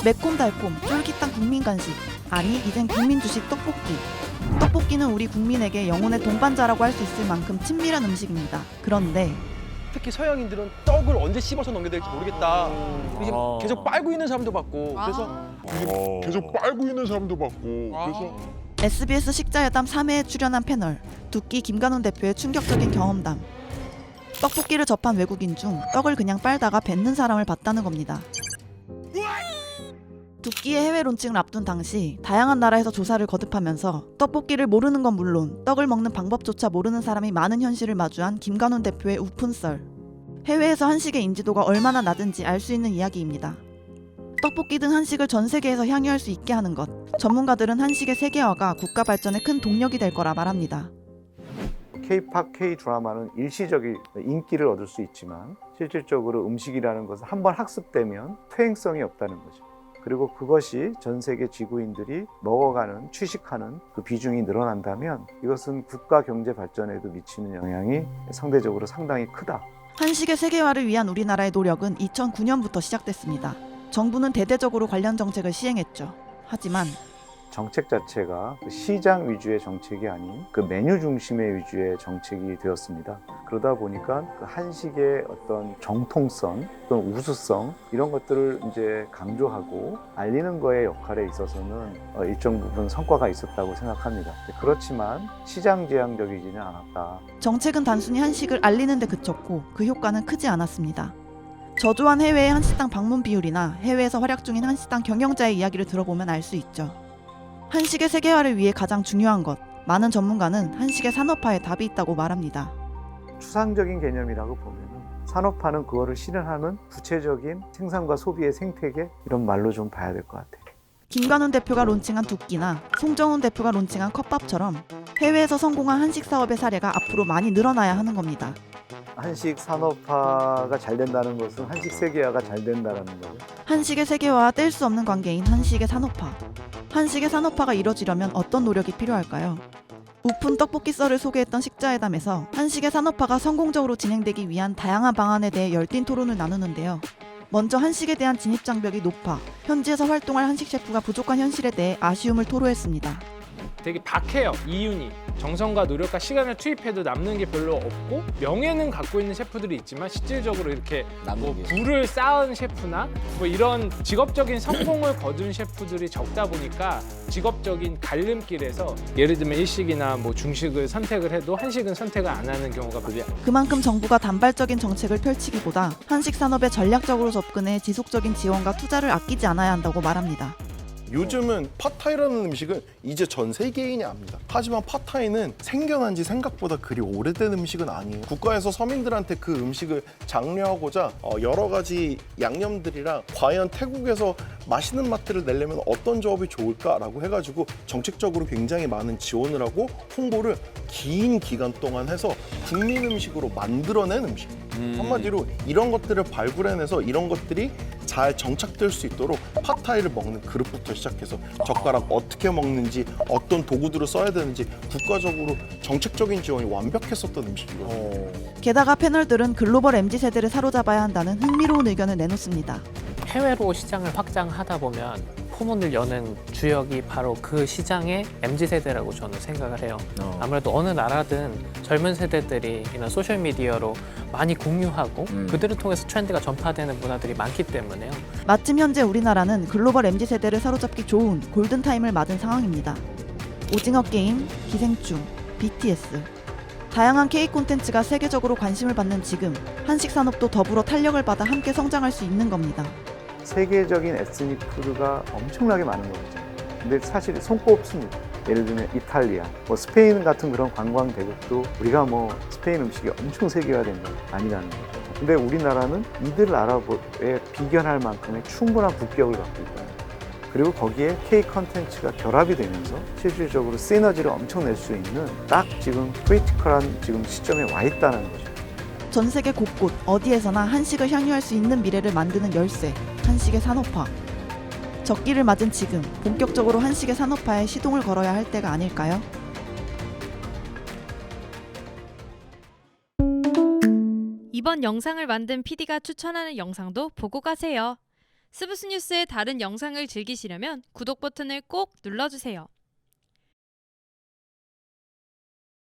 매콤달콤 쫄깃한 국민 간식, 아니 이젠 국민 주식 떡볶이. 떡볶이는 우리 국민에게 영혼의 동반자라고 할 수 있을 만큼 친밀한 음식입니다. 그런데 특히 서양인들은 떡을 언제 씹어서 넘겨야 될지 모르겠다. 이게 계속 빨고 있는 사람도 봤고 계속 빨고 있는 사람도 봤고 그래서 SBS 식자회담 3회에 출연한 패널 두끼 김관훈 대표의 충격적인 경험담. 떡볶이를 접한 외국인 중 떡을 그냥 빨다가 뱉는 사람을 봤다는 겁니다. 두끼의 해외 론칭을 앞둔 당시 다양한 나라에서 조사를 거듭하면서 떡볶이를 모르는 건 물론 떡을 먹는 방법조차 모르는 사람이 많은 현실을 마주한 김관훈 대표의 우푼썰. 해외에서 한식의 인지도가 얼마나 낮은지 알 수 있는 이야기입니다. 떡볶이 등 한식을 전 세계에서 향유할 수 있게 하는 것. 전문가들은 한식의 세계화가 국가 발전에 큰 동력이 될 거라 말합니다. K-팝, K-드라마는 일시적인 인기를 얻을 수 있지만 실질적으로 음식이라는 것은 한번 학습되면 퇴행성이 없다는 거죠. 그리고 그것이 전 세계 지구인들이 먹어가는, 취식하는 그 비중이 늘어난다면 이것은 국가 경제 발전에도 미치는 영향이 상대적으로 상당히 크다. 한식의 세계화를 위한 우리나라의 노력은 2009년부터 시작됐습니다. 정부는 대대적으로 관련 정책을 시행했죠. 하지만 정책 자체가 시장 위주의 정책이 아닌 그 메뉴 중심의 위주의 정책이 되었습니다. 그러다 보니까 그 한식의 어떤 정통성, 또는 우수성 이런 것들을 이제 강조하고 알리는 거에 역할에 있어서는 일정 부분 성과가 있었다고 생각합니다. 그렇지만 시장 지향적이지는 않았다. 정책은 단순히 한식을 알리는 데 그쳤고 그 효과는 크지 않았습니다. 저조한 해외의 한식당 방문 비율이나 해외에서 활약 중인 한식당 경영자의 이야기를 들어보면 알 수 있죠. 한식의 세계화를 위해 가장 중요한 것, 많은 전문가는 한식의 산업화에 답이 있다고 말합니다. 추상적인 개념이라고 보면 산업화는 그거를 실현하는 구체적인 생산과 소비의 생태계 이런 말로 좀 봐야 될 것 같아요. 김관훈 대표가 론칭한 두끼나 송정훈 대표가 론칭한 컵밥처럼 해외에서 성공한 한식 사업의 사례가 앞으로 많이 늘어나야 하는 겁니다. 한식 산업화가 잘 된다는 것은 한식 세계화가 잘 된다는 거예요. 한식의 세계화와 뗄 수 없는 관계인 한식의 산업화. 한식의 산업화가 이뤄지려면 어떤 노력이 필요할까요? 우픈 떡볶이 썰을 소개했던 식자회담에서 한식의 산업화가 성공적으로 진행되기 위한 다양한 방안에 대해 열띤 토론을 나누는데요. 먼저 한식에 대한 진입 장벽이 높아 현지에서 활동할 한식 셰프가 부족한 현실에 대해 아쉬움을 토로했습니다. 되게 박해요. 이윤이 정성과 노력과 시간을 투입해도 남는 게 별로 없고 명예는 갖고 있는 셰프들이 있지만 실질적으로 이렇게 뭐 부를 쌓은 셰프나 뭐 이런 직업적인 성공을 거둔 셰프들이 적다 보니까 직업적인 갈림길에서 예를 들면 일식이나 뭐 중식을 선택을 해도 한식은 선택을 안 하는 경우가 많아요. 그만큼 정부가 단발적인 정책을 펼치기보다 한식 산업에 전략적으로 접근해 지속적인 지원과 투자를 아끼지 않아야 한다고 말합니다. 요즘은 팟타이라는 음식은 이제 전 세계인이 압니다. 하지만 팟타이는 생겨난 지 생각보다 그리 오래된 음식은 아니에요. 국가에서 서민들한테 그 음식을 장려하고자 여러 가지 양념들이랑 과연 태국에서 맛있는 맛들을 내려면 어떤 조합이 좋을까라고 해가지고 정책적으로 굉장히 많은 지원을 하고 홍보를 긴 기간 동안 해서 국민 음식으로 만들어낸 음식. 한마디로 이런 것들을 발굴해내서 이런 것들이 잘 정착될 수 있도록 팟타이를 먹는 그릇부터 시작해서 젓가락 어떻게 먹는지 어떤 도구들을 써야 되는지 국가적으로 정책적인 지원이 완벽했었던 음식이거든요. 게다가 패널들은 글로벌 MZ세대를 사로잡아야 한다는 흥미로운 의견을 내놓습니다. 해외로 시장을 확장하다 보면 포문을 여는 주역이 바로 그 시장의 MZ세대라고 저는 생각을 해요. 아무래도 어느 나라든 젊은 세대들이 이런 소셜미디어로 많이 공유하고 그들을 통해서 트렌드가 전파되는 문화들이 많기 때문에요. 마침 현재 우리나라는 글로벌 MZ세대를 사로잡기 좋은 골든타임을 맞은 상황입니다. 오징어 게임, 기생충, BTS 다양한 K 콘텐츠가 세계적으로 관심을 받는 지금 한식 산업도 더불어 탄력을 받아 함께 성장할 수 있는 겁니다. 세계적인 에스닉 푸드가 엄청나게 많은 거죠. 근데 사실 손꼽습니다. 예를 들면 이탈리아, 스페인 같은 그런 관광 대국도 우리가 스페인 음식이 엄청 세계화된 건 아니라는 거죠. 근데 우리나라는 이들 나라에 비견할 만큼의 충분한 국격을 갖고 있다. 그리고 거기에 K 컨텐츠가 결합이 되면서 실질적으로 시너지를 엄청 낼 수 있는 딱 지금 크리티컬한 지금 시점에 와 있다는 거죠. 전 세계 곳곳 어디에서나 한식을 향유할 수 있는 미래를 만드는 열쇠, 한식의 산업화. 적기를 맞은 지금 본격적으로 한식의 산업화에 시동을 걸어야 할 때가 아닐까요? 이번 영상을 만든 PD가 추천하는 영상도 보고 가세요. 스브스 뉴스의 다른 영상을 즐기시려면 구독 버튼을 꼭 눌러주세요.